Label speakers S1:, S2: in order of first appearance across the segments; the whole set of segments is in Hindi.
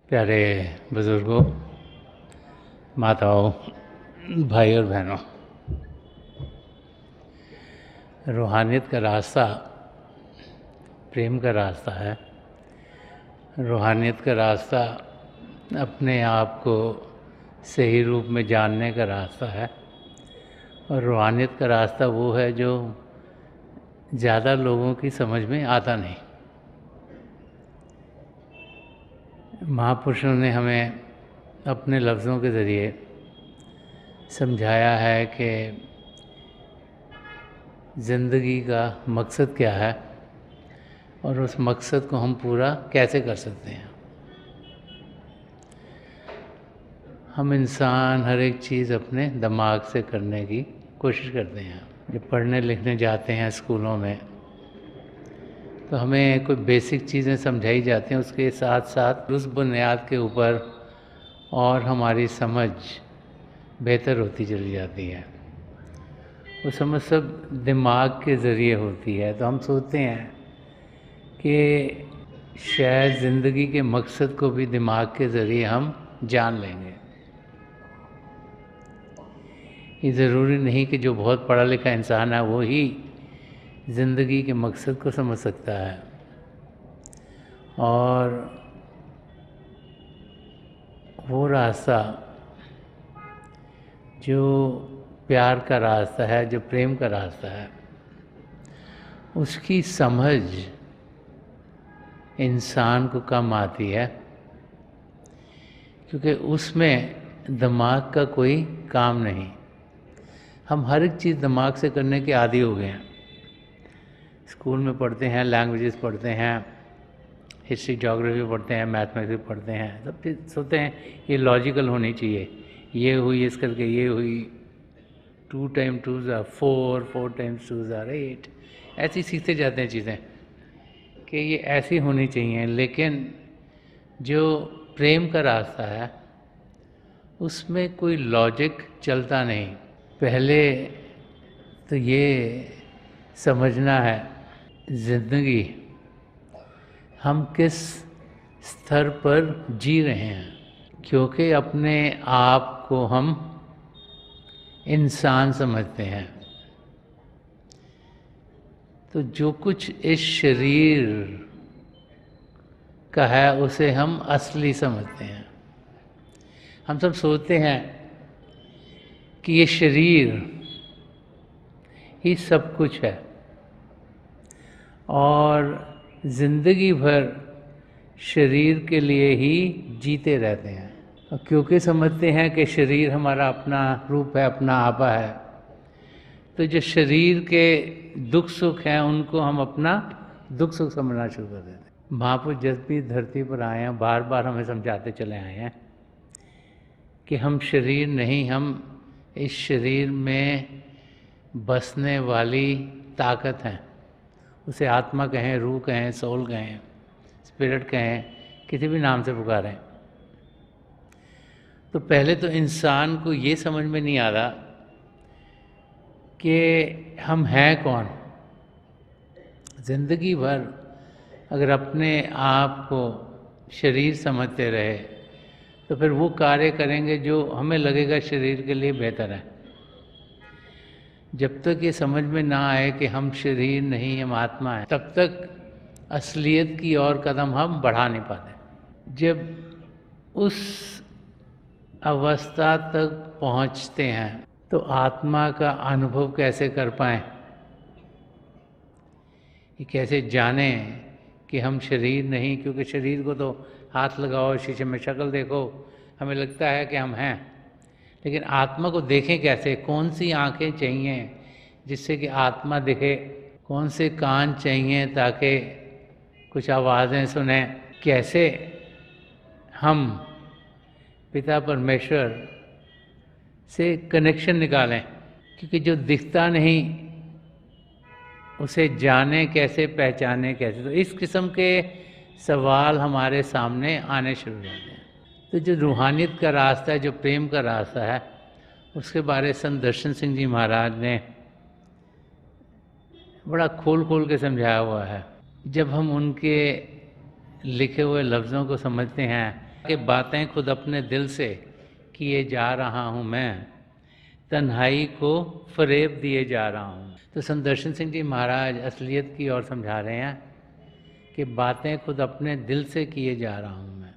S1: प्यारे बुज़ुर्गों, माताओं, भाई और बहनों, रूहानियत का रास्ता प्रेम का रास्ता है। रूहानियत का रास्ता अपने आप को सही रूप में जानने का रास्ता है। और रूहानियत का रास्ता वो है जो ज़्यादा लोगों की समझ में आता नहीं। महापुरुषों ने हमें अपने लफ्ज़ों के ज़रिए समझाया है कि ज़िंदगी का मकसद क्या है और उस मकसद को हम पूरा कैसे कर सकते हैं। हम इंसान हर एक चीज़ अपने दिमाग से करने की कोशिश करते हैं। जब पढ़ने लिखने जाते हैं स्कूलों में तो हमें कोई बेसिक चीज़ें समझाई जाती हैं, उसके साथ साथ उस बुनियाद के ऊपर और हमारी समझ बेहतर होती चली जाती है। वो समझ सब दिमाग के ज़रिए होती है। तो हम सोचते हैं कि शायद ज़िंदगी के मकसद को भी दिमाग के ज़रिए हम जान लेंगे। ये ज़रूरी नहीं कि जो बहुत पढ़ा लिखा इंसान है वो ही ज़िंदगी के मकसद को समझ सकता है। और वो रास्ता जो प्यार का रास्ता है, जो प्रेम का रास्ता है, उसकी समझ इंसान को कम आती है, क्योंकि उसमें दिमाग का कोई काम नहीं। हम हर एक चीज़ दिमाग से करने के आदी हो गए हैं। स्कूल में पढ़ते हैं, लैंग्वेजेस पढ़ते हैं, हिस्ट्री जोग्राफी पढ़ते हैं, मैथमेटिक्स पढ़ते हैं, सब चीज़ सोचते हैं ये लॉजिकल होनी चाहिए। ये हुई इस करके ये हुई, 2 × 2 = 4, 4 × 2 = 8। ऐसी सीखते जाते हैं चीज़ें कि ये ऐसी होनी चाहिए। लेकिन जो प्रेम का रास्ता है उसमें कोई लॉजिक चलता नहीं। पहले तो ये समझना है ज़िंदगी हम किस स्तर पर जी रहे हैं, क्योंकि अपने आप को हम इंसान समझते हैं। तो जो कुछ इस शरीर का है उसे हम असली समझते हैं। हम सब सोचते हैं कि ये शरीर ही सब कुछ है और ज़िंदगी भर शरीर के लिए ही जीते रहते हैं। और क्योंकि समझते हैं कि शरीर हमारा अपना रूप है, अपना आपा है, तो जो शरीर के दुख सुख हैं उनको हम अपना दुख सुख समझना शुरू कर देते हैं। महापुरुष जब भी धरती पर आए हैं बार बार हमें समझाते चले आए हैं कि हम शरीर नहीं, हम इस शरीर में बसने वाली ताकत हैं। उसे आत्मा कहें, रूह कहें, सोल कहें, स्पिरिट कहें, किसी भी नाम से पुकारें। तो पहले तो इंसान को ये समझ में नहीं आ रहा कि हम हैं कौन। ज़िंदगी भर अगर अपने आप को शरीर समझते रहे तो फिर वो कार्य करेंगे जो हमें लगेगा शरीर के लिए बेहतर है। जब तक ये समझ में ना आए कि हम शरीर नहीं, हम आत्मा हैं, तब तक असलियत की ओर कदम हम बढ़ा नहीं पाते। जब उस अवस्था तक पहुंचते हैं तो आत्मा का अनुभव कैसे कर पाएं, ये कैसे जानें कि हम शरीर नहीं। क्योंकि शरीर को तो हाथ लगाओ, शीशे में शक्ल देखो, हमें लगता है कि हम हैं। लेकिन आत्मा को देखें कैसे? कौन सी आंखें चाहिए जिससे कि आत्मा दिखे? कौन से कान चाहिए ताकि कुछ आवाज़ें सुने? कैसे हम पिता परमेश्वर से कनेक्शन निकालें? क्योंकि जो दिखता नहीं उसे जाने कैसे, पहचाने कैसे? तो इस किस्म के सवाल हमारे सामने आने शुरू हो जाते हैं। तो जो रूहानियत का रास्ता है, जो प्रेम का रास्ता है, उसके बारे संत दर्शन सिंह जी महाराज ने बड़ा खोल खोल के समझाया हुआ है। जब हम उनके लिखे हुए लफ्ज़ों को समझते हैं कि बातें खुद अपने दिल से किए जा रहा हूँ मैं, तन्हाई को फरेब दिए जा रहा हूँ। तो संत दर्शन सिंह जी महाराज असलियत की ओर समझा रहे हैं कि बातें खुद अपने दिल से किए जा रहा हूँ मैं।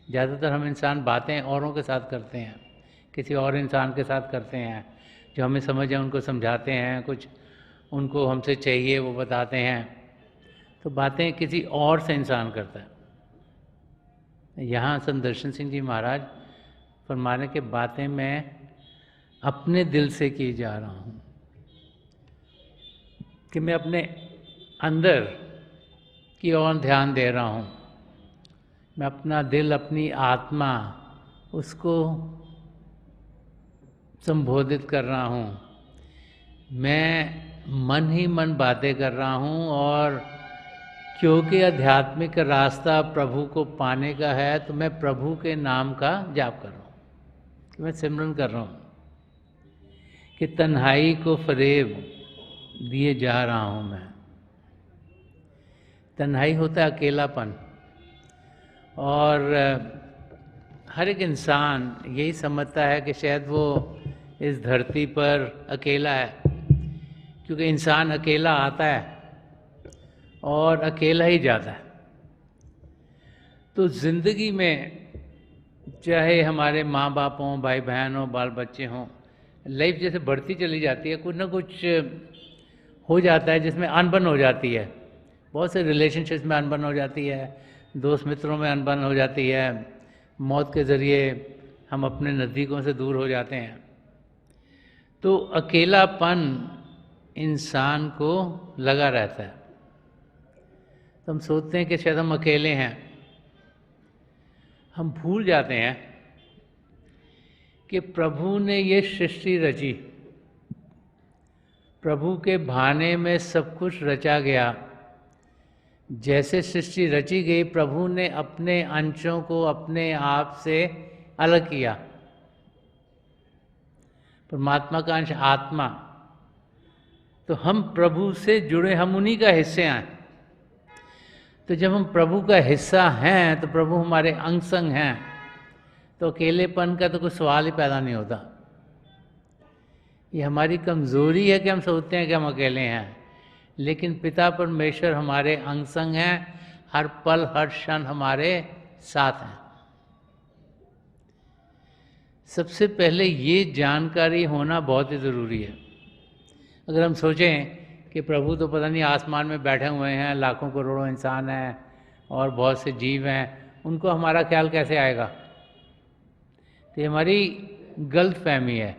S1: ज़्यादातर हम इंसान बातें औरों के साथ करते हैं, किसी और इंसान के साथ करते हैं, जो हमें समझ है उनको समझाते हैं, कुछ उनको हमसे चाहिए वो बताते हैं, तो बातें किसी और से इंसान करता है। यहाँ संत दर्शन सिंह जी महाराज फरमाने के बातें मैं अपने दिल से किए जा रहा हूँ, कि मैं अपने अंदर की ओर ध्यान दे रहा हूँ, मैं अपना दिल, अपनी आत्मा, उसको संबोधित कर रहा हूँ। मैं मन ही मन बातें कर रहा हूँ, और क्योंकि आध्यात्मिक रास्ता प्रभु को पाने का है, तो मैं प्रभु के नाम का जाप कर रहा हूँ, कि मैं सिमरन कर रहा हूँ, कि तन्हाई को फरेब दिए जा रहा हूँ मैं। तन्हाई होता है अकेलापन, और हर एक इंसान यही समझता है कि शायद वो इस धरती पर अकेला है, क्योंकि इंसान अकेला आता है और अकेला ही जाता है। तो ज़िंदगी में चाहे हमारे माँ बाप हों, भाई बहन हों, बाल बच्चे हों, लाइफ जैसे बढ़ती चली जाती है, कुछ ना कुछ हो जाता है जिसमें अनबन हो जाती है। बहुत से रिलेशनशिप्स में अनबन हो जाती है, दोस्त मित्रों में अनबन हो जाती है, मौत के ज़रिए हम अपने नज़दीकों से दूर हो जाते हैं। तो अकेलापन इंसान को लगा रहता है, तो हम सोचते हैं कि शायद हम अकेले हैं। हम भूल जाते हैं कि प्रभु ने ये सृष्टि रची, प्रभु के भाने में सब कुछ रचा गया। जैसे सृष्टि रची गई, प्रभु ने अपने अंशों को अपने आप से अलग किया। परमात्मा का अंश आत्मा, तो हम प्रभु से जुड़े, हम उन्हीं का हिस्से हैं। तो जब हम प्रभु का हिस्सा हैं, तो प्रभु हमारे अंग संग हैं, तो अकेलेपन का तो कोई सवाल ही पैदा नहीं होता। ये हमारी कमज़ोरी है कि हम सोचते हैं कि हम अकेले हैं, लेकिन पिता परमेश्वर हमारे अंग संग हैं, हर पल हर क्षण हमारे साथ हैं। सबसे पहले ये जानकारी होना बहुत ही ज़रूरी है। अगर हम सोचें कि प्रभु तो पता नहीं आसमान में बैठे हुए हैं, लाखों करोड़ों इंसान हैं और बहुत से जीव हैं, उनको हमारा ख्याल कैसे आएगा? तो ये हमारी गलत फहमी है,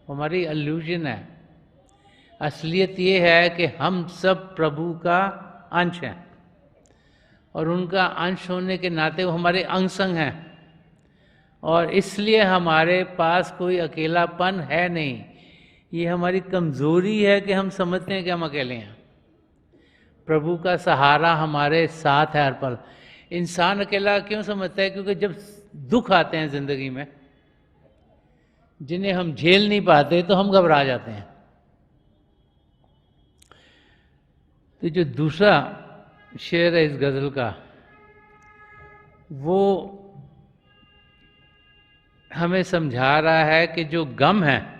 S1: हमारी इल्यूजन है। असलियत ये है कि हम सब प्रभु का अंश हैं, और उनका अंश होने के नाते वो हमारे अंग संग हैं, और इसलिए हमारे पास कोई अकेलापन है नहीं। ये हमारी कमज़ोरी है कि हम समझते हैं कि हम अकेले हैं। प्रभु का सहारा हमारे साथ है हर पल। इंसान अकेला क्यों समझता है? क्योंकि जब दुख आते हैं ज़िंदगी में, जिन्हें हम झेल नहीं पाते, तो हम घबरा जाते हैं। तो जो दूसरा शेर है इस गज़ल का, वो हमें समझा रहा है कि जो गम है,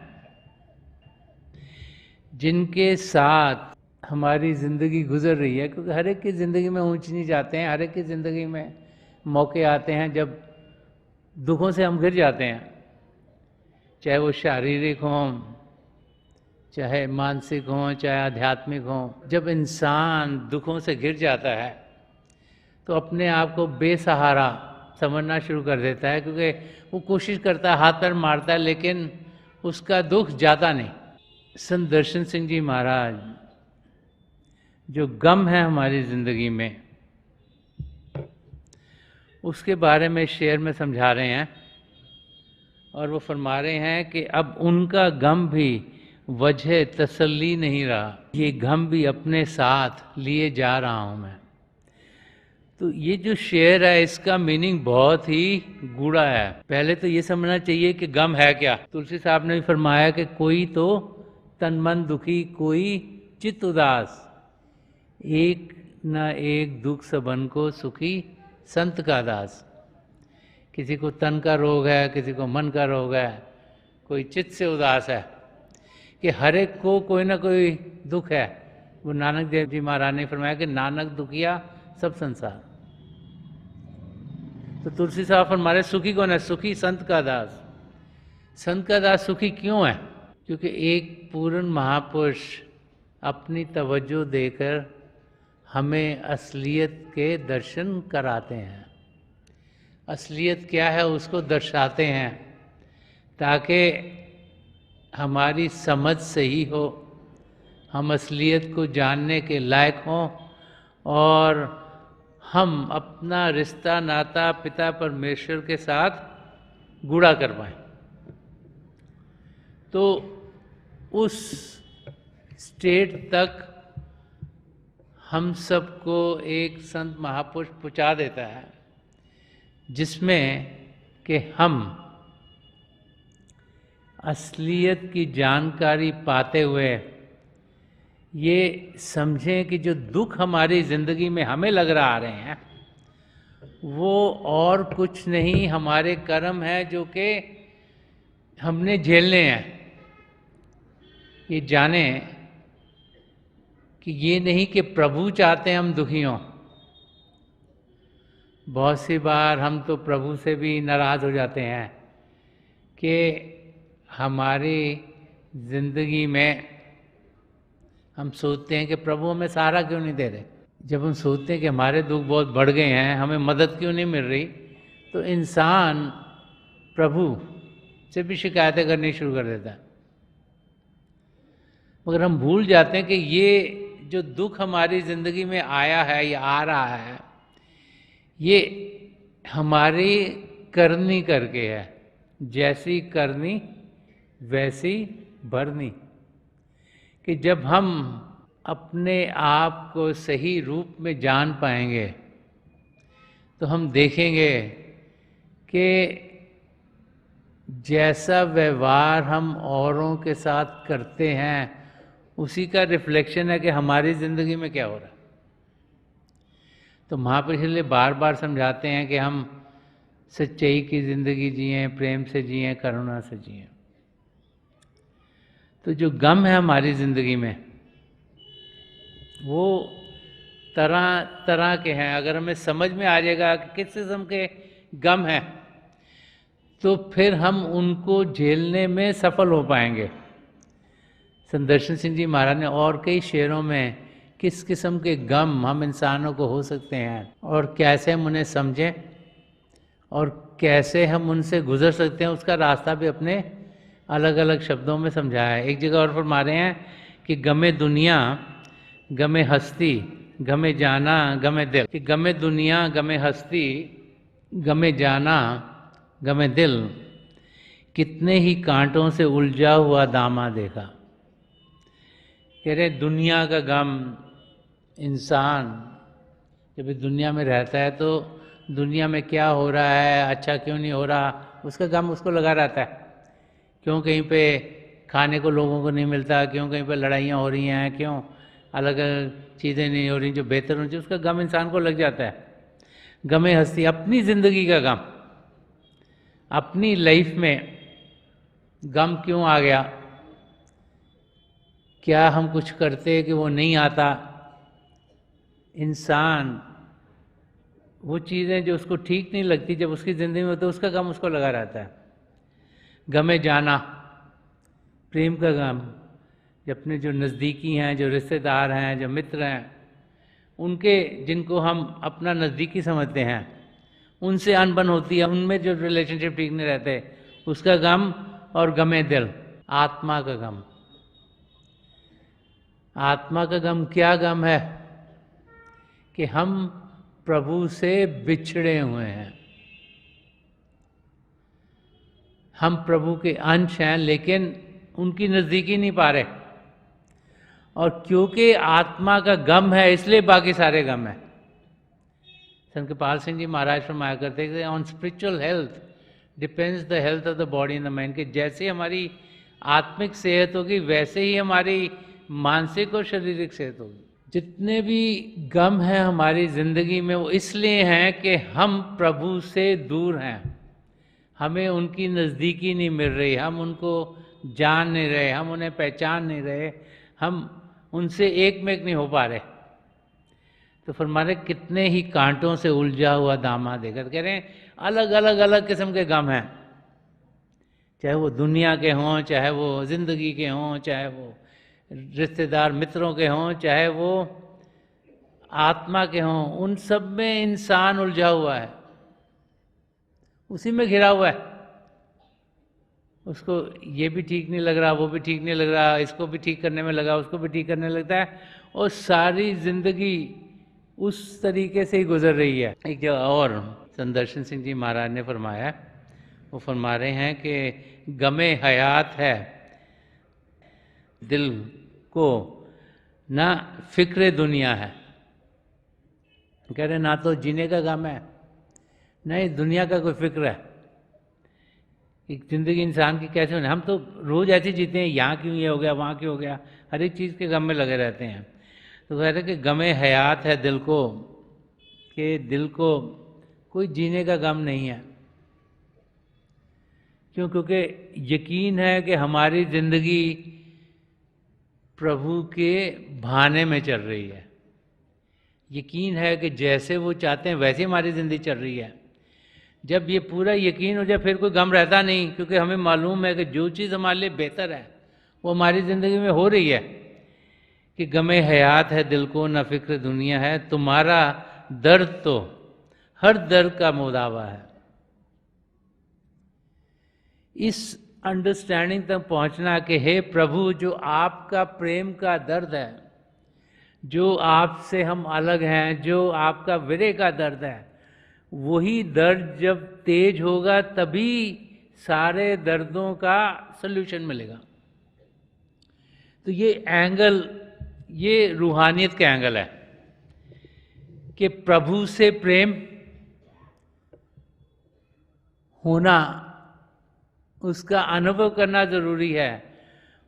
S1: जिनके साथ हमारी ज़िंदगी गुजर रही है, क्योंकि हर एक की ज़िंदगी में ऊंच नीच आते हैं, हर एक की ज़िंदगी में मौके आते हैं जब दुखों से हम घिर जाते हैं, चाहे वो शारीरिक हों, चाहे मानसिक हों, चाहे आध्यात्मिक हों। जब इंसान दुखों से घिर जाता है, तो अपने आप को बेसहारा समझना शुरू कर देता है, क्योंकि वो कोशिश करता है, हाथ पैर मारता है, लेकिन उसका दुख जाता नहीं। संत दर्शन सिंह जी महाराज जो गम है हमारी ज़िंदगी में, उसके बारे में शेर में समझा रहे हैं, और वो फरमा रहे हैं कि अब उनका गम भी वजह तसल्ली नहीं रहा, ये गम भी अपने साथ लिए जा रहा हूँ मैं। तो ये जो शेर है, इसका मीनिंग बहुत ही गूढ़ा है। पहले तो ये समझना चाहिए कि गम है क्या। तुलसी साहब ने भी फरमाया कि कोई तो तन मन दुखी, कोई चित्त उदास, एक न एक दुख सबन को सुखी संत का दास। किसी को तन का रोग है, किसी को मन का रोग है, कोई चित्त से उदास है, कि हर एक को कोई ना कोई दुख है। वो नानक देव जी महाराज ने फरमाया कि नानक दुखिया सब संसार। तो तुलसी साहब फरमा रहे सुखी कौन है? सुखी संत का दास। संत का दास सुखी क्यों है? क्योंकि एक पूर्ण महापुरुष अपनी तवज्जो देकर हमें असलियत के दर्शन कराते हैं। असलियत क्या है उसको दर्शाते हैं, ताकि हमारी समझ सही हो, हम असलियत को जानने के लायक हों और हम अपना रिश्ता नाता पिता परमेश्वर के साथ गूढ़ा कर पाएं। तो उस स्टेट तक हम सबको एक संत महापुरुष पहुंचा देता है, जिसमें कि हम असलियत की जानकारी पाते हुए ये समझें कि जो दुख हमारी ज़िंदगी में हमें लग रहा आ रहे हैं वो और कुछ नहीं, हमारे कर्म है जो कि हमने झेलने हैं। ये जाने कि ये नहीं कि प्रभु चाहते हैं हम दुखी हों। बहुत सी बार हम तो प्रभु से भी नाराज़ हो जाते हैं कि हमारी ज़िंदगी में हम सोचते हैं कि प्रभु हमें सहारा क्यों नहीं दे रहे। जब हम सोचते हैं कि हमारे दुख बहुत बढ़ गए हैं, हमें मदद क्यों नहीं मिल रही, तो इंसान प्रभु से भी शिकायतें करनी शुरू कर देता है। मगर हम भूल जाते हैं कि ये जो दुख हमारी ज़िंदगी में आया है या आ रहा है, ये हमारी करनी करके है। जैसी करनी वैसी भरनी। कि जब हम अपने आप को सही रूप में जान पाएंगे तो हम देखेंगे कि जैसा व्यवहार हम औरों के साथ करते हैं उसी का रिफ्लेक्शन है कि हमारी ज़िंदगी में क्या हो रहा है। तो महापुरुष इसलिए बार बार समझाते हैं कि हम सच्चाई की ज़िंदगी जिएं, प्रेम से जिएं, करुणा से जिएं। तो जो गम है हमारी ज़िंदगी में वो तरह तरह के हैं। अगर हमें समझ में आ जाएगा कि किस किस्म के गम हैं तो फिर हम उनको झेलने में सफल हो पाएंगे। संत दर्शन सिंह जी महाराज ने और कई शेरों में किस किस्म के गम हम इंसानों को हो सकते हैं और कैसे हम उन्हें समझें और कैसे हम उनसे गुजर सकते हैं, उसका रास्ता भी अपने अलग अलग शब्दों में समझाया है। एक जगह और फरमा रहे हैं कि गमे दुनिया गमे हस्ती गमे जाना गमे दिल। कि गमे दुनिया गमे हस्ती गमे जाना गमे दिल, कितने ही कांटों से उलझा हुआ दामा देखा। कह रहे दुनिया का गम, इंसान जब दुनिया में रहता है तो दुनिया में क्या हो रहा है, अच्छा क्यों नहीं हो रहा, उसका गम उसको लगा रहता है। क्यों कहीं पे खाने को लोगों को नहीं मिलता, क्यों कहीं पे लड़ाइयाँ हो रही हैं, क्यों अलग अलग चीज़ें नहीं हो रही जो बेहतर होनी चाहिए, उसका गम इंसान को लग जाता है। गमे हस्ती, अपनी ज़िंदगी का गम, अपनी लाइफ में गम क्यों आ गया, क्या हम कुछ करते कि वो नहीं आता। इंसान वो चीज़ें जो उसको ठीक नहीं लगती जब उसकी ज़िंदगी में होती है उसका गम उसको लगा रहता है। गमे जाना, प्रेम का गम, जो अपने जो नज़दीकी हैं, जो रिश्तेदार हैं, जो मित्र हैं, उनके जिनको हम अपना नज़दीकी समझते हैं उनसे अनबन होती है, उनमें जो रिलेशनशिप ठीक नहीं रहते, उसका गम। और गमे दिल, आत्मा का गम। आत्मा का गम क्या गम है कि हम प्रभु से बिछड़े हुए हैं। हम प्रभु के अंश हैं लेकिन उनकी नज़दीकी नहीं पा रहे, और क्योंकि आत्मा का गम है इसलिए बाकी सारे गम है। संत कृपाल सिंह जी महाराज फरमाया करते थे on spiritual health depends the health of the body and the mind. कि जैसे हमारी आत्मिक सेहत होगी वैसे ही हमारी मानसिक और शारीरिक सेहत होगी। जितने भी गम हैं हमारी ज़िंदगी में वो इसलिए हैं कि हम प्रभु से दूर हैं। हमें उनकी नज़दीकी नहीं मिल रही, हम उनको जान नहीं रहे, हम उन्हें पहचान नहीं रहे, हम उनसे एक में एक नहीं हो पा रहे। तो फरमा रहे कितने ही कांटों से उलझा हुआ दामाद देकर कह रहे हैं अलग अलग अलग किस्म के गम हैं, चाहे वो दुनिया के हों, चाहे वो ज़िंदगी के हों, चाहे वो रिश्तेदार मित्रों के हों, चाहे वो आत्मा के हों, उन सब में इंसान उलझा हुआ है, उसी में घिरा हुआ है। उसको ये भी ठीक नहीं लग रहा, वो भी ठीक नहीं लग रहा, इसको भी ठीक करने में लगा, उसको भी ठीक करने लगता है, और सारी जिंदगी उस तरीके से ही गुजर रही है। एक जगह और संदर्शन सिंह जी महाराज ने फरमाया, वो फरमा रहे हैं कि गमे हयात है दिल को, ना फिक्र दुनिया है। कह रहे ना तो जीने का गम है, ना ही दुनिया का कोई फिक्र है। एक ज़िंदगी इंसान की कैसे होने, हम तो रोज़ ऐसे जीते हैं, यहाँ क्यों ये हो गया, वहाँ क्यों हो गया, हर एक चीज़ के गम में लगे रहते हैं। तो कह रहे कि गमे हयात है दिल को, कि दिल को कोई जीने का गम नहीं है। क्यों? क्योंकि यकीन है कि हमारी ज़िंदगी प्रभु के भाने में चल रही है। यकीन है कि जैसे वो चाहते हैं वैसे हमारी ज़िंदगी चल रही है। जब ये पूरा यकीन हो जाए फिर कोई गम रहता नहीं, क्योंकि हमें मालूम है कि जो चीज़ हमारे लिए बेहतर है वो हमारी ज़िंदगी में हो रही है। कि गमे हयात है दिल को, न फिक्र दुनिया है, तुम्हारा दर्द तो हर दर्द का मुदावा है। इस अंडरस्टैंडिंग तक पहुंचना कि हे प्रभु, जो आपका प्रेम का दर्द है, जो आपसे हम अलग हैं, जो आपका विरह का दर्द है, वही दर्द जब तेज होगा तभी सारे दर्दों का सल्यूशन मिलेगा। तो ये एंगल, ये रूहानियत का एंगल है कि प्रभु से प्रेम होना, उसका अनुभव करना ज़रूरी है,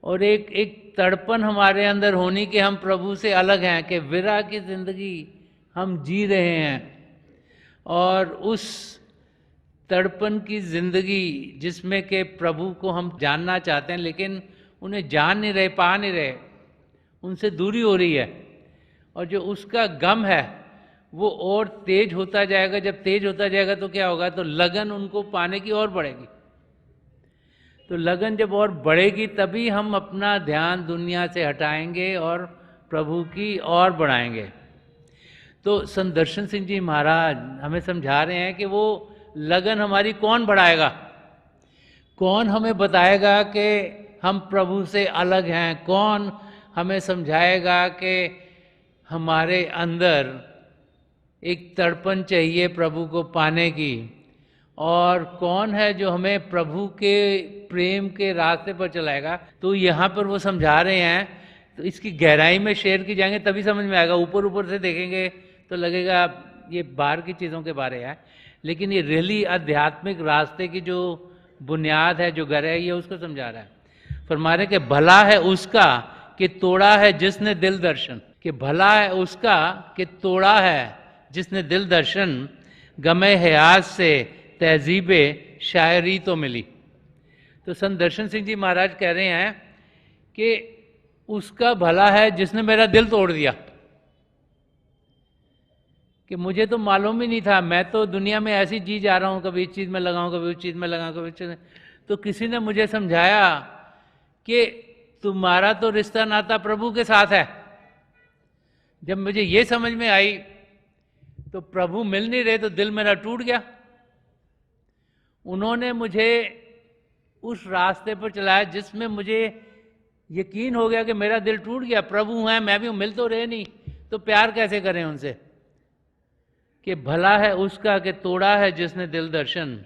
S1: और एक तड़पन हमारे अंदर होनी कि हम प्रभु से अलग हैं, कि विरह की ज़िंदगी हम जी रहे हैं, और उस तड़पन की ज़िंदगी जिसमें कि प्रभु को हम जानना चाहते हैं लेकिन उन्हें जान नहीं रहे, पा नहीं रहे, उनसे दूरी हो रही है, और जो उसका गम है वो और तेज होता जाएगा। जब तेज होता जाएगा तो क्या होगा, तो लगन उनको पाने की और बढ़ेगी। तो लगन जब और बढ़ेगी तभी हम अपना ध्यान दुनिया से हटाएंगे और प्रभु की और बढ़ाएंगे। तो संदर्शन सिंह जी महाराज हमें समझा रहे हैं कि वो लगन हमारी कौन बढ़ाएगा, कौन हमें बताएगा कि हम प्रभु से अलग हैं, कौन हमें समझाएगा कि हमारे अंदर एक तड़पन चाहिए प्रभु को पाने की, और कौन है जो हमें प्रभु के प्रेम के रास्ते पर चलाएगा। तो यहाँ पर वो समझा रहे हैं, तो इसकी गहराई में शेयर की जाएंगे तभी समझ में आएगा। ऊपर ऊपर से देखेंगे तो लगेगा ये बाहर की चीज़ों के बारे है, लेकिन ये रियली आध्यात्मिक रास्ते की जो बुनियाद है, जो गहराई है, ये उसको समझा रहा है। फरमा रहे कि भला है उसका कि तोड़ा है जिसने दिल दर्शन, कि भला है उसका कि तोड़ा है जिसने दिल दर्शन, गमे हयात से तहजीब शायरी तो मिली। तो संदर्शन सिंह जी महाराज कह रहे हैं कि उसका भला है जिसने मेरा दिल तोड़ दिया, कि मुझे तो मालूम ही नहीं था, मैं तो दुनिया में ऐसी जी जा रहा हूँ, कभी इस चीज़ में लगाऊँ, कभी उस चीज़ में लगाऊँ, कभी उस चीज़ में। तो किसी ने मुझे समझाया कि तुम्हारा तो रिश्ता नाता प्रभु के साथ है। जब मुझे ये समझ में आई तो प्रभु मिल नहीं रहे तो दिल मेरा टूट गया। उन्होंने मुझे उस रास्ते पर चलाया जिसमें मुझे यकीन हो गया कि मेरा दिल टूट गया, प्रभु हैं, मैं भी हूं, मिल तो रहे नहीं, तो प्यार कैसे करें उनसे। कि भला है उसका कि तोड़ा है जिसने दिल दर्शन,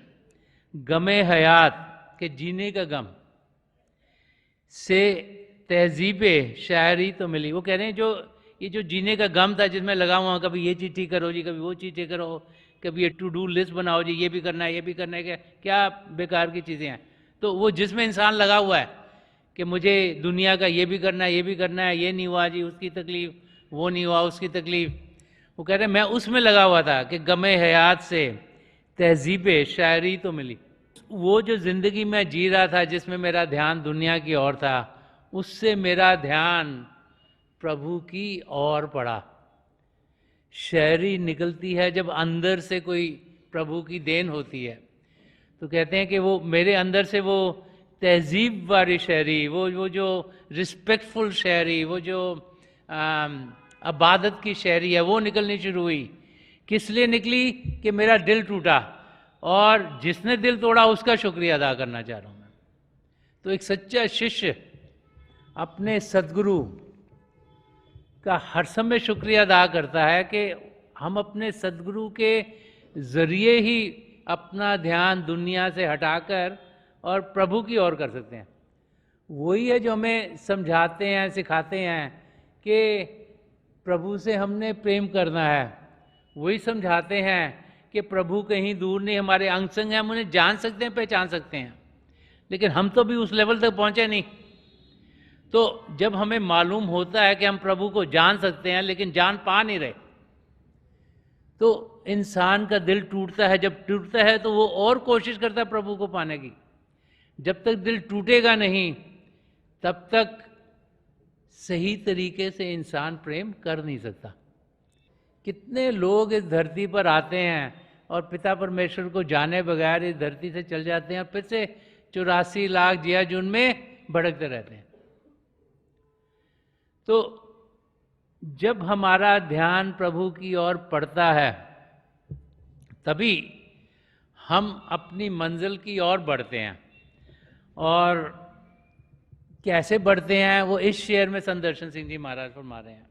S1: गमे हयात के जीने का गम से तहजीब शायरी तो मिली। वो कह रहे हैं जो ये जो जीने का गम था जिसमें लगा हुआ, कभी ये चीज़ ठीक करो जी, कभी वो चीज़ ठीक करो, कभी ये टू डू लिस्ट बनाओ जी, ये भी करना है, ये भी करना है, क्या बेकार की चीज़ें हैं। तो वो जिसमें इंसान लगा हुआ है कि मुझे दुनिया का ये भी करना है, ये भी करना है, ये नहीं हुआ जी उसकी तकलीफ़, वो नहीं हुआ उसकी तकलीफ़, वो कह रहे हैं मैं उसमें लगा हुआ था कि गमे हयात से तहजीब शायरी तो मिली। वो जो जिंदगी मैं जी रहा था जिसमें मेरा ध्यान दुनिया की ओर था, उससे मेरा ध्यान प्रभु की ओर पड़ा। शायरी निकलती है जब अंदर से कोई प्रभु की देन होती है, तो कहते हैं कि वो मेरे अंदर से वो तहजीब वाली शायरी, वो जो रिस्पेक्टफुल शायरी, वो जो अबादत की शायरी है, वो निकलनी शुरू हुई। किस लिए निकली? कि मेरा दिल टूटा और जिसने दिल तोड़ा उसका शुक्रिया अदा करना चाह रहा हूं मैं। तो एक सच्चा शिष्य अपने सद्गुरु का हर समय शुक्रिया अदा करता है कि हम अपने सद्गुरु के जरिए ही अपना ध्यान दुनिया से हटाकर और प्रभु की ओर कर सकते हैं। वही है जो हमें समझाते हैं, सिखाते हैं कि प्रभु से हमने प्रेम करना है। वही समझाते हैं कि प्रभु कहीं दूर नहीं, हमारे अंग संग हैं, हम उन्हें जान सकते हैं, पहचान सकते हैं, लेकिन हम तो भी उस लेवल तक पहुंचे नहीं। तो जब हमें मालूम होता है कि हम प्रभु को जान सकते हैं लेकिन जान पा नहीं रहे, तो इंसान का दिल टूटता है। जब टूटता है तो वो और कोशिश करता है प्रभु को पाने की। जब तक दिल टूटेगा नहीं तब तक सही तरीके से इंसान प्रेम कर नहीं सकता। कितने लोग इस धरती पर आते हैं और पिता परमेश्वर को जाने बगैर इस धरती से चल जाते हैं और फिर से 84 लाख जिया जून में भड़कते रहते हैं। तो जब हमारा ध्यान प्रभु की ओर पड़ता है तभी हम अपनी मंजिल की ओर बढ़ते हैं। और कैसे बढ़ते हैं वो इस शेर में संदर्शन सिंह जी महाराज फरमा रहे हैं।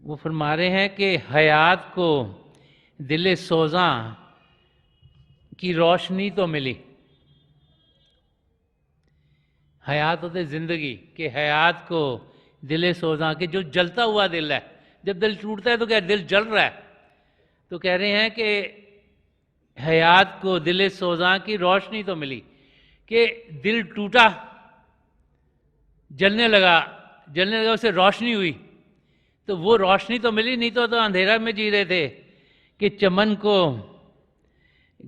S1: वो फरमा रहे हैं कि हयात को दिले सोजा की रोशनी तो मिली। हयात होते जिंदगी, कि हयात को दिले सोजा, कि जो जलता हुआ दिल है, जब दिल टूटता है तो क्या दिल जल रहा है, तो कह रहे हैं कि हयात को दिले सोजा की रोशनी तो मिली। कि दिल टूटा, जलने लगा उससे रोशनी हुई, तो वो रोशनी तो मिली, नहीं तो अंधेरा में जी रहे थे। कि चमन को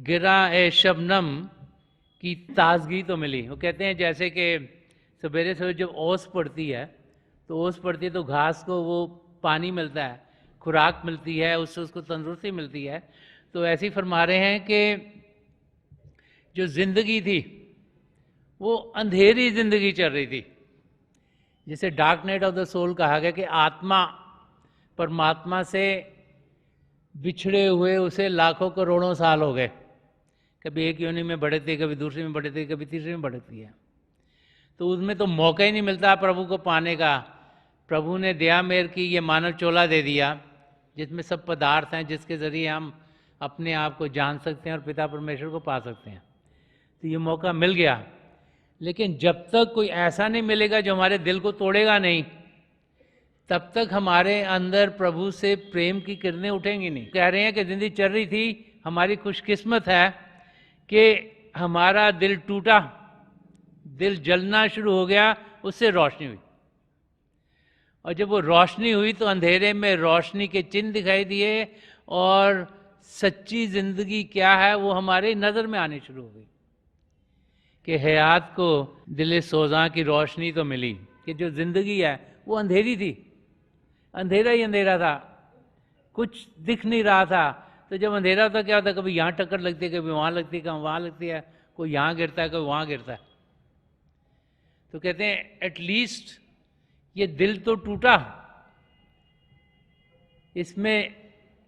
S1: गिरा ए शबनम की ताजगी तो मिली। वो कहते हैं जैसे कि सवेरे सवेरे जब ओस पड़ती है तो ओस पड़ती है तो घास को वो पानी मिलता है, खुराक मिलती है, उससे उसको तंदुरुस्ती मिलती है। तो ऐसे ही फरमा रहे हैं कि जो जिंदगी थी वो अंधेरी जिंदगी चल रही थी, जिसे dark night of the soul कहा गया, कि आत्मा परमात्मा से बिछड़े हुए उसे लाखों करोड़ों साल हो गए। कभी एक योनि में बढ़ती है, कभी दूसरी में बढ़ती है, कभी तीसरी में बढ़ती है। तो उसमें तो मौका ही नहीं मिलता प्रभु को पाने का। प्रभु ने दया मेर की, ये मानव चोला दे दिया जिसमें सब पदार्थ हैं, जिसके ज़रिए हम अपने आप को जान सकते हैं और पिता परमेश्वर को पा सकते हैं। तो ये मौका मिल गया, लेकिन जब तक कोई ऐसा नहीं मिलेगा जो हमारे दिल को तोड़ेगा नहीं, तब तक हमारे अंदर प्रभु से प्रेम की किरणें उठेंगी नहीं। कह रहे हैं कि जिंदगी चल रही थी, हमारी खुशकिस्मत है कि हमारा दिल टूटा, दिल जलना शुरू हो गया, उससे रोशनी हुई। और जब वो रोशनी हुई तो अंधेरे में रोशनी के चिन्ह दिखाई दिए और सच्ची जिंदगी क्या है वो हमारे नज़र में आनी शुरू हो गई। कि हयात को दिले सोजा की रोशनी तो मिली, कि जो जिंदगी है वो अंधेरी थी, अंधेरा ही अंधेरा था, कुछ दिख नहीं रहा था। तो जब अंधेरा होता क्या होता, कभी यहाँ टक्कर लगती है, कभी वहाँ लगती है, कभी वहाँ लगती है, कोई यहाँ गिरता है, कोई वहाँ गिरता है। तो कहते हैं एटलीस्ट ये दिल तो टूटा, इसमें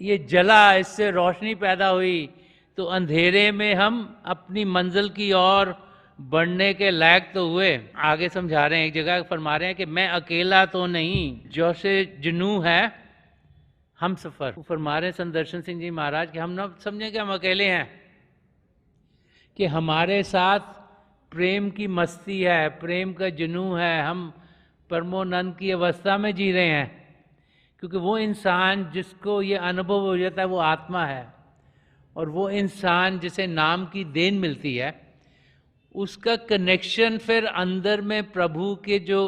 S1: ये जला, इससे रोशनी पैदा हुई, तो अंधेरे में हम अपनी मंजिल की ओर बढ़ने के लायक तो हुए। आगे समझा रहे हैं, एक जगह फरमा रहे हैं कि मैं अकेला तो नहीं, जो से जुनू है हम सफ़र। फरमा रहे हैं संदर्शन सिंह जी महाराज कि हम ना समझें कि हम अकेले हैं, कि हमारे साथ प्रेम की मस्ती है, प्रेम का जुनू है, हम परमोनंद की अवस्था में जी रहे हैं। क्योंकि वो इंसान जिसको ये अनुभव हो जाता है वो आत्मा है, और वो इंसान जिसे नाम की देन मिलती है उसका कनेक्शन फिर अंदर में प्रभु के जो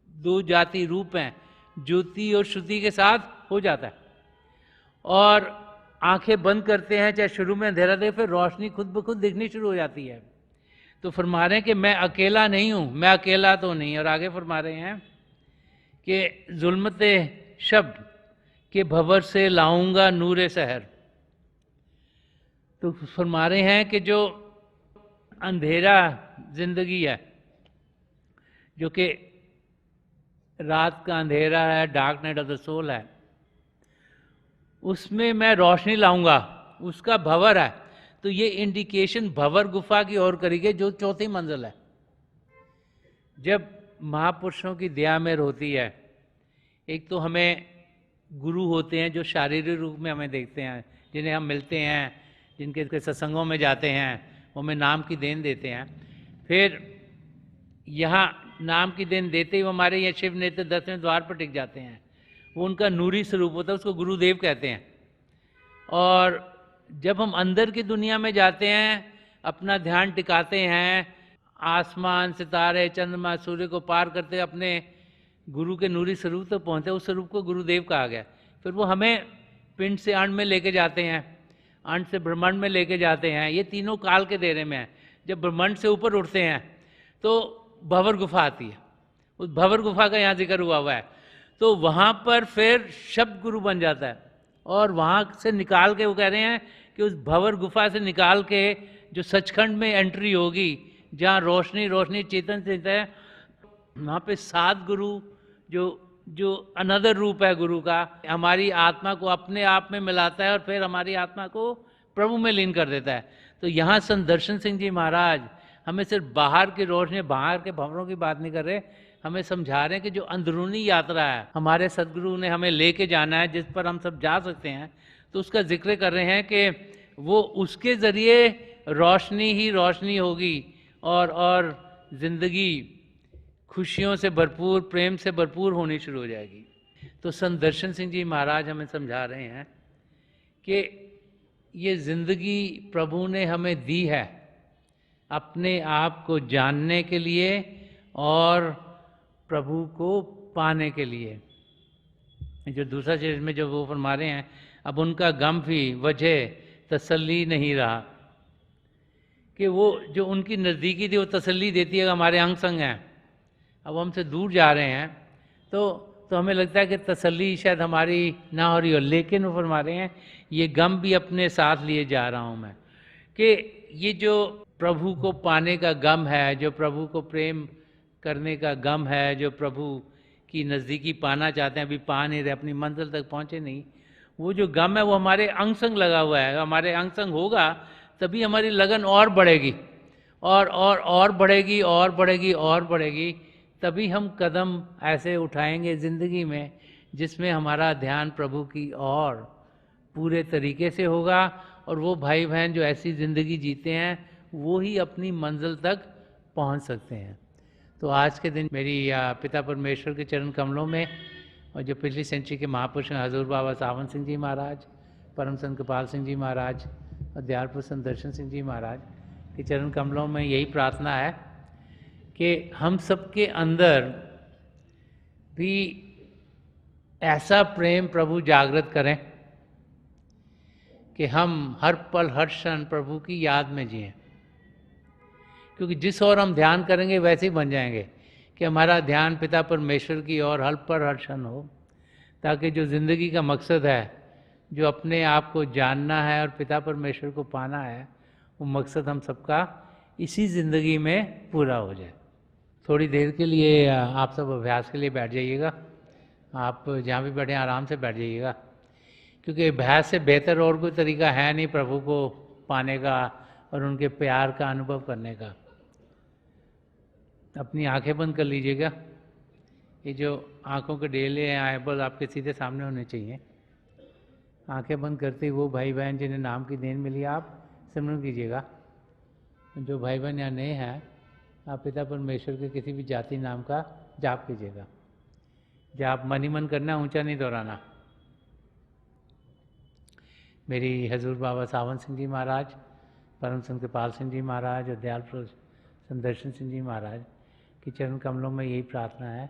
S1: दो जाति रूप हैं, ज्योति और श्रुति के साथ हो जाता है। और आंखें बंद करते हैं, चाहे शुरू में अंधेरा दे, फिर रोशनी खुद ब खुद दिखनी शुरू हो जाती है। तो फरमा रहे हैं कि मैं अकेला नहीं हूँ, मैं अकेला तो नहीं। और आगे फरमा रहे हैं कि जुल्मते शब्द के भंवर से लाऊंगा नूरे सहर। तो फरमा रहे हैं कि जो अंधेरा जिंदगी है, जो कि रात का अंधेरा है, dark night of the soul है, उसमें मैं रोशनी लाऊंगा, उसका भंवर है। तो ये इंडिकेशन भंवर गुफा की ओर करी गई, जो चौथी मंजिल है। जब महापुरुषों की दया में होती है, एक तो हमें गुरु होते हैं जो शारीरिक रूप में हमें देखते हैं, जिन्हें हम मिलते हैं, जिनके सत्संगों में जाते हैं, वो हमें नाम की देन देते हैं। फिर यहाँ नाम की देन देते ही वो हमारे यहाँ शिव नेत्र 10वें द्वार पर टिक जाते हैं। वो उनका नूरी स्वरूप होता है, उसको गुरुदेव कहते हैं। और जब हम अंदर की दुनिया में जाते हैं, अपना ध्यान टिकाते हैं, आसमान, सितारे, चंद्रमा, सूर्य को पार करते अपने गुरु के नूरी स्वरूप तक पहुँचते, उस स्वरूप को गुरुदेव कहा गया। फिर वो हमें पिंड से अंड में लेके जाते हैं, अंड से ब्रह्मांड में लेके जाते हैं। ये तीनों काल के देरे में है। जब ब्रह्मांड से ऊपर उठते हैं तो भंवर गुफा आती है, उस भंवर गुफा का यहाँ जिक्र हुआ है। तो वहाँ पर फिर शब्द गुरु बन जाता है, और वहाँ से निकाल के वो कह रहे हैं कि उस भंवर गुफा से निकाल के जो सचखंड में एंट्री होगी, जहाँ रोशनी रोशनी चेतन से है, वहाँ पे 7 गुरु जो अनदर रूप है गुरु का, हमारी आत्मा को अपने आप में मिलाता है और फिर हमारी आत्मा को प्रभु में लीन कर देता है। तो यहाँ संत दर्शन सिंह जी महाराज हमें सिर्फ बाहर की रोशनी, बाहर के भंवरों की बात नहीं कर रहे, हमें समझा रहे हैं कि जो अंदरूनी यात्रा है हमारे सदगुरु ने हमें लेके जाना है, जिस पर हम सब जा सकते हैं, तो उसका जिक्र कर रहे हैं कि वो उसके ज़रिए रोशनी ही रोशनी होगी और ज़िंदगी खुशियों से भरपूर, प्रेम से भरपूर होनी शुरू हो जाएगी। तो संत दर्शन सिंह जी महाराज हमें समझा रहे हैं कि ये ज़िंदगी प्रभु ने हमें दी है अपने आप को जानने के लिए और प्रभु को पाने के लिए। जो दूसरा चीज में जो वो फरमा रहे हैं, अब उनका गम भी वजह तसल्ली नहीं रहा, कि वो जो उनकी नज़दीकी थी वो तसल्ली देती है, हमारे अंग संग हैं, अब हमसे दूर जा रहे हैं तो हमें लगता है कि तसल्ली शायद हमारी ना हो रही हो। लेकिन वो फरमा रहे हैं ये गम भी अपने साथ लिए जा रहा हूँ मैं, कि ये जो प्रभु को पाने का गम है, जो प्रभु को प्रेम करने का गम है, जो प्रभु की नज़दीकी पाना चाहते हैं, अभी पा नहीं रहे, अपनी मंजिल तक पहुँचे नहीं, वो जो गम है वो हमारे अंग संग लगा हुआ है। हमारे अंग संग होगा तभी हमारी लगन और बढ़ेगी और बढ़ेगी और बढ़ेगी और बढ़ेगी, तभी हम कदम ऐसे उठाएंगे ज़िंदगी में जिसमें हमारा ध्यान प्रभु की और पूरे तरीके से होगा। और वो भाई बहन जो ऐसी ज़िंदगी जीते हैं वो ही अपनी मंजिल तक पहुंच सकते हैं। तो आज के दिन मेरी पिता परमेश्वर के चरण कमलों में, और जो पिछली सेंचुरी के महापुरुष हैं हजूर बाबा सावन सिंह जी महाराज, परम संत कृपाल सिंह जी महाराज और दयालपुर संत दर्शन सिंह जी महाराज के चरण कमलों में यही प्रार्थना है कि हम सबके अंदर भी ऐसा प्रेम प्रभु जागृत करें कि हम हर पल हर क्षण प्रभु की याद में जिएं। क्योंकि जिस ओर हम ध्यान करेंगे वैसे ही बन जाएंगे, कि हमारा ध्यान पिता परमेश्वर की ओर हर पल हर क्षण हो, ताकि जो ज़िंदगी का मकसद है, जो अपने आप को जानना है और पिता परमेश्वर को पाना है, वो मकसद हम सबका इसी ज़िंदगी में पूरा हो जाए। थोड़ी देर के लिए आप सब अभ्यास के लिए बैठ जाइएगा। आप जहाँ भी बैठे आराम से बैठ जाइएगा, क्योंकि अभ्यास से बेहतर और कोई तरीका है नहीं प्रभु को पाने का और उनके प्यार का अनुभव करने का। अपनी आंखें बंद कर लीजिएगा। ये जो आंखों के डेले हैं आईबॉल आपके सीधे सामने होने चाहिए। आंखें बंद करते ही वो भाई बहन जिन्हें नाम की देन मिली आप सिमरन कीजिएगा। जो भाई बहन यहाँ नए हैं, आप पिता परमेश्वर के किसी भी जाति नाम का जाप कीजिएगा। जाप मन ही मन करना, ऊंचा नहीं दोहराना। मेरी हजूर बाबा सावन सिंह जी महाराज, परम संत कृपाल सिंह जी महाराज और दयालपुर संत दर्शन सिंह जी महाराज के चरण कमलों में यही प्रार्थना है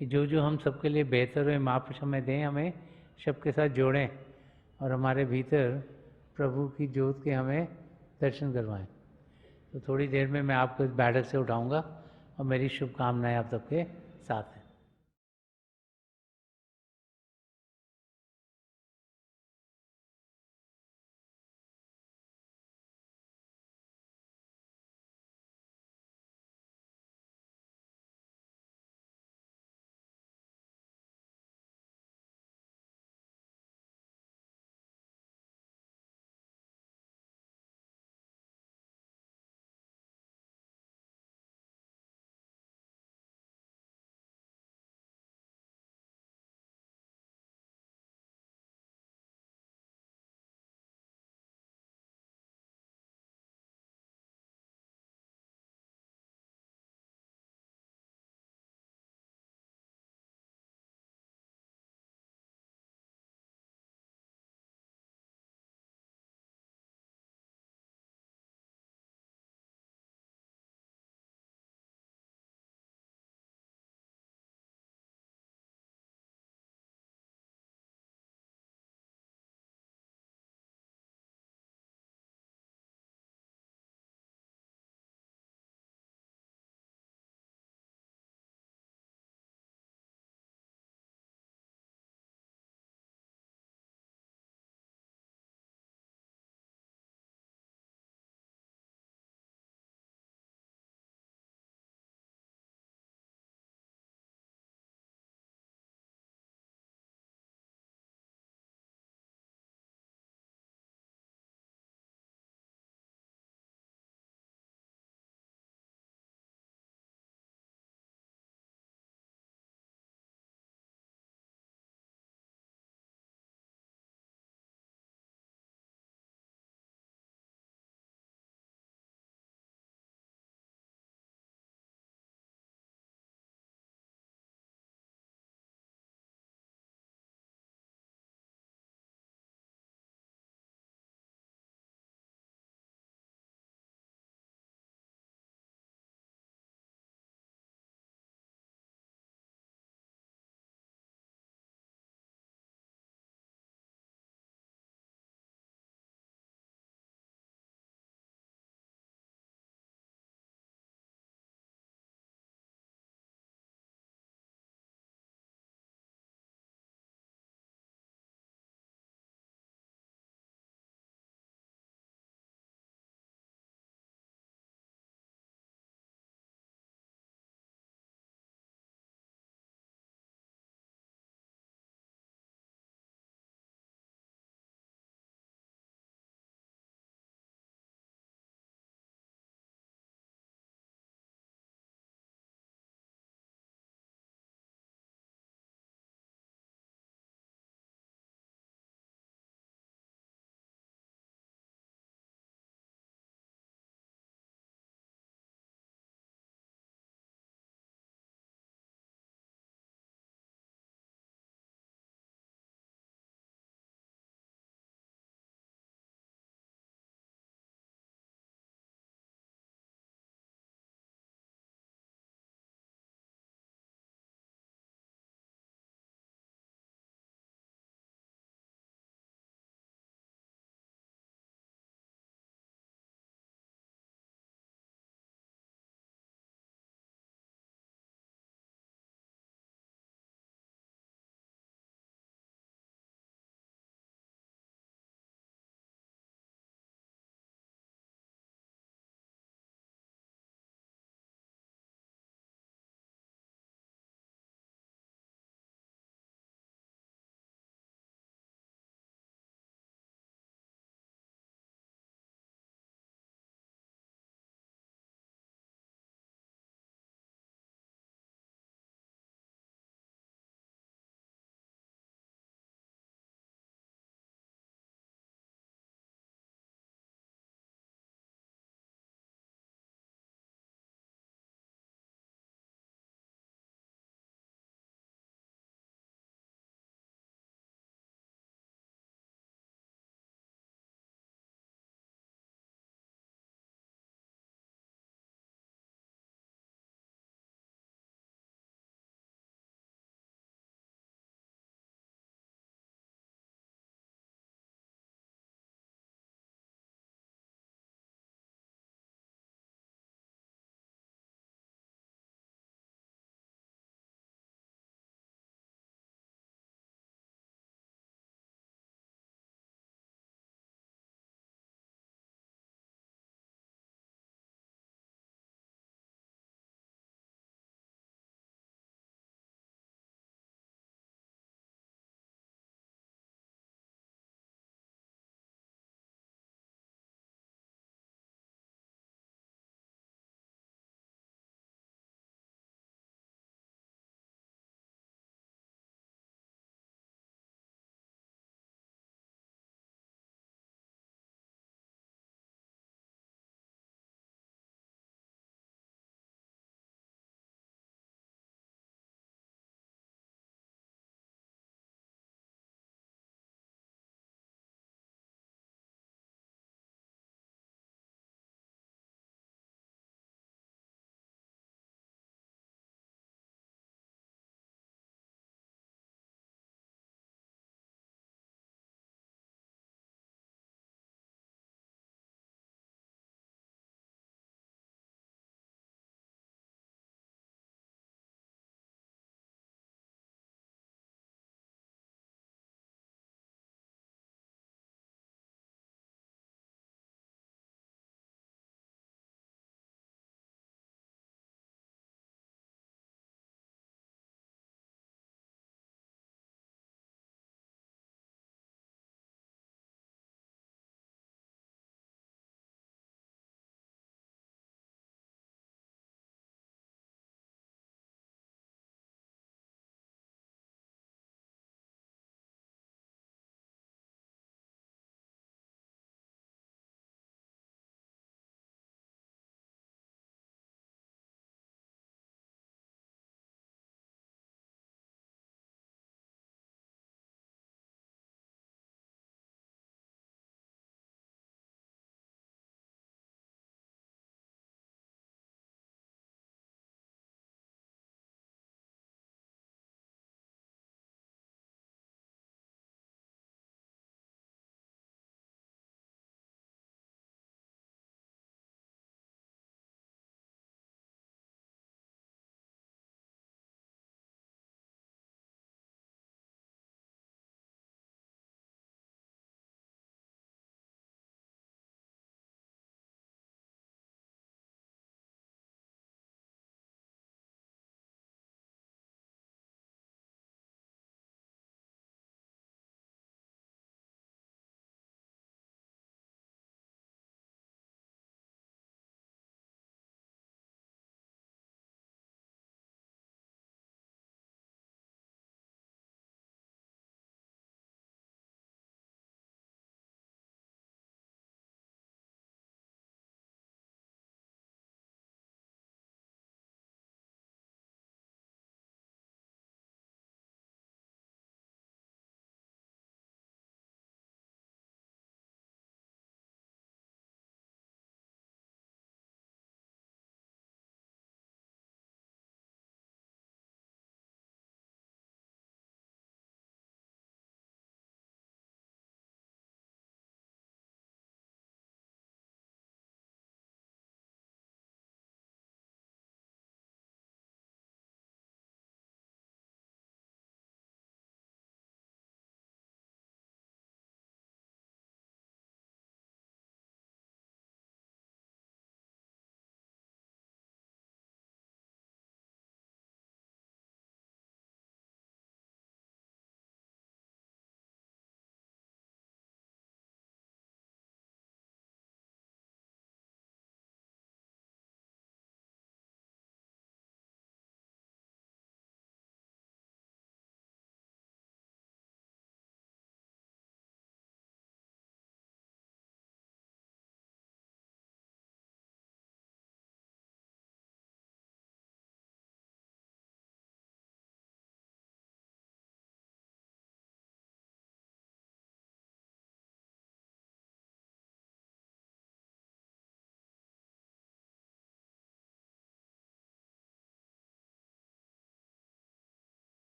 S1: कि जो जो हम सबके लिए बेहतर हुए महापुरुष हमें दें, हमें सबके साथ जोड़ें और हमारे भीतर प्रभु की ज्योत के हमें दर्शन करवाएं। तो थोड़ी देर में मैं आपको इस बैठक से उठाऊंगा और मेरी शुभकामनाएं आप सबके साथ हैं।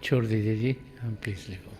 S1: छोड़ दीजिए जी, हम प्लीज़ लिखो।